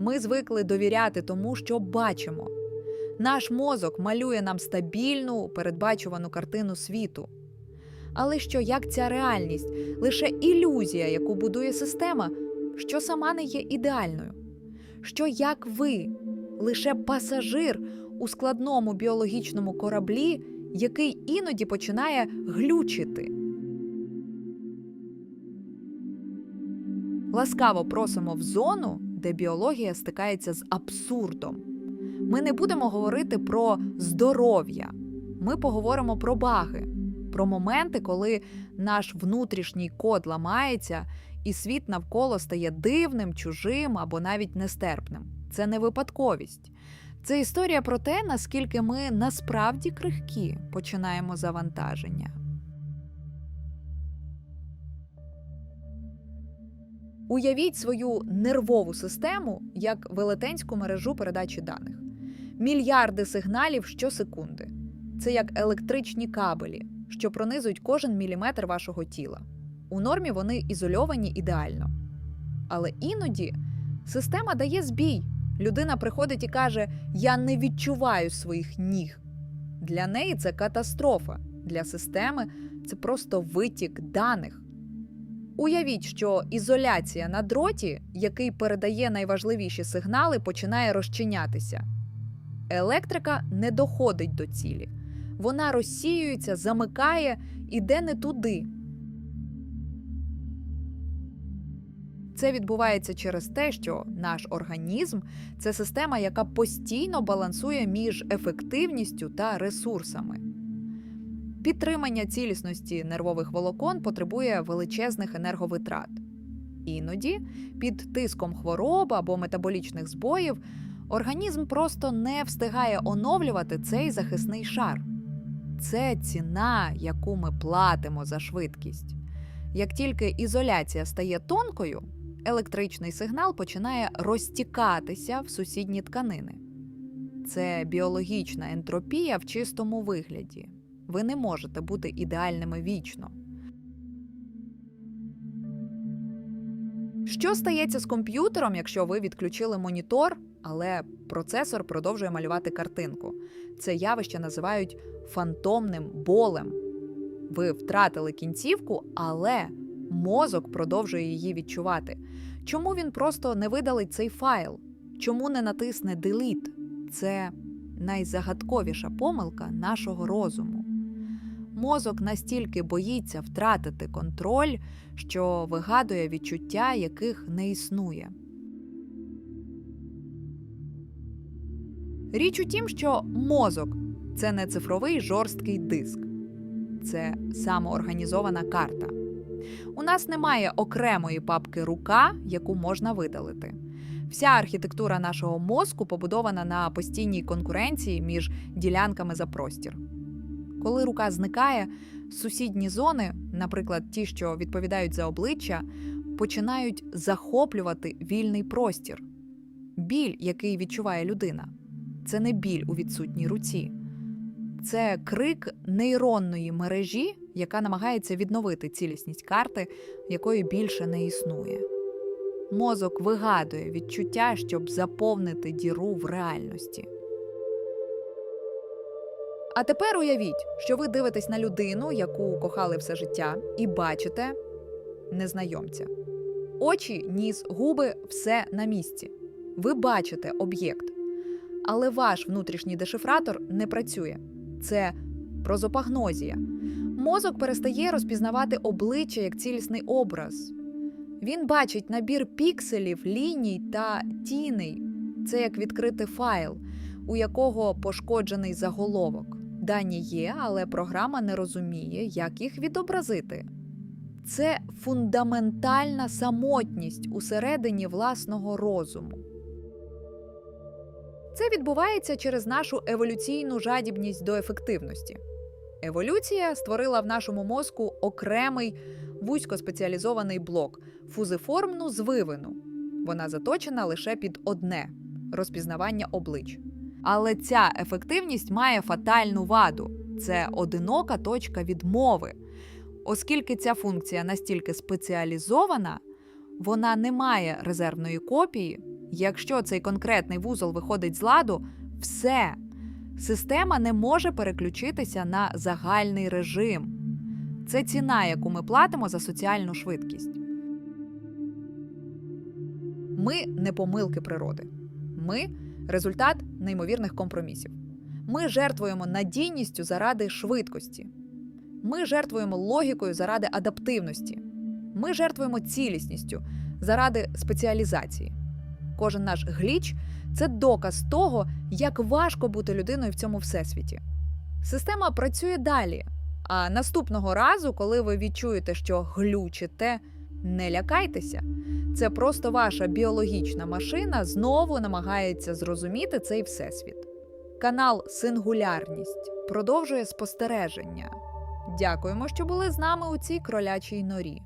Ми звикли довіряти тому, що бачимо. Наш мозок малює нам стабільну, передбачувану картину світу. Але що, як ця реальність – лише ілюзія, яку будує система, що сама не є ідеальною? Що, як ви – лише пасажир у складному біологічному кораблі, який іноді починає глючити? Ласкаво просимо в зону, де біологія стикається з абсурдом. Ми не будемо говорити про здоров'я. Ми поговоримо про баги, про моменти, коли наш внутрішній код ламається і світ навколо стає дивним, чужим або навіть нестерпним. Це не випадковість. Це історія про те, наскільки ми насправді крихкі починаємо завантаження. Уявіть свою нервову систему як велетенську мережу передачі даних. Мільярди сигналів щосекунди. Це як електричні кабелі, що пронизують кожен міліметр вашого тіла. У нормі вони ізольовані ідеально. Але іноді система дає збій. Людина приходить і каже: «Я не відчуваю своїх ніг». Для неї це катастрофа. Для системи це просто витік даних. Уявіть, що ізоляція на дроті, який передає найважливіші сигнали, починає розчинятися. Електрика не доходить до цілі. Вона розсіюється, замикає, іде не туди. Це відбувається через те, що наш організм – це система, яка постійно балансує між ефективністю та ресурсами. Підтримання цілісності нервових волокон потребує величезних енерговитрат. Іноді, під тиском хвороб або метаболічних збоїв, організм просто не встигає оновлювати цей захисний шар. Це ціна, яку ми платимо за швидкість. Як тільки ізоляція стає тонкою, електричний сигнал починає розтікатися в сусідні тканини. Це біологічна ентропія в чистому вигляді. Ви не можете бути ідеальними вічно. Що стається з комп'ютером, якщо ви відключили монітор, але процесор продовжує малювати картинку? Це явище називають фантомним болем. Ви втратили кінцівку, але мозок продовжує її відчувати. Чому він просто не видалить цей файл? Чому не натисне «Delete»? Це найзагадковіша помилка нашого розуму. Мозок настільки боїться втратити контроль, що вигадує відчуття, яких не існує. Річ у тім, що мозок – це не цифровий жорсткий диск. Це самоорганізована карта. У нас немає окремої папки «Рука», яку можна видалити. Вся архітектура нашого мозку побудована на постійній конкуренції між ділянками за простір. Коли рука зникає, сусідні зони, наприклад, ті, що відповідають за обличчя, починають захоплювати вільний простір. Біль, який відчуває людина, це не біль у відсутній руці. Це крик нейронної мережі, яка намагається відновити цілісність карти, якої більше не існує. Мозок вигадує відчуття, щоб заповнити діру в реальності. А тепер уявіть, що ви дивитесь на людину, яку кохали все життя, і бачите незнайомця. Очі, ніс, губи – все на місці. Ви бачите об'єкт. Але ваш внутрішній дешифратор не працює. Це прозопагнозія. Мозок перестає розпізнавати обличчя як цілісний образ. Він бачить набір пікселів, ліній та тіней. Це як відкрити файл, у якого пошкоджений заголовок. Дані є, але програма не розуміє, як їх відобразити. Це фундаментальна самотність усередині власного розуму. Це відбувається через нашу еволюційну жадібність до ефективності. Еволюція створила в нашому мозку окремий вузькоспеціалізований блок – фузиформну звивину. Вона заточена лише під одне – розпізнавання облич. Але ця ефективність має фатальну ваду – це одинока точка відмови. Оскільки ця функція настільки спеціалізована, вона не має резервної копії, Якщо цей конкретний вузол виходить з ладу, все. Система не може переключитися на загальний режим. Це ціна, яку ми платимо за соціальну швидкість. Ми не помилки природи. Ми – результат неймовірних компромісів. Ми жертвуємо надійністю заради швидкості. Ми жертвуємо логікою заради адаптивності. Ми жертвуємо цілісністю заради спеціалізації. Кожен наш гліч – це доказ того, як важко бути людиною в цьому всесвіті. Система працює далі. А наступного разу, коли ви відчуєте, що глючите, не лякайтеся. Це просто ваша біологічна машина знову намагається зрозуміти цей всесвіт. Канал «Сингулярність» продовжує спостереження. Дякуємо, що були з нами у цій кролячій норі.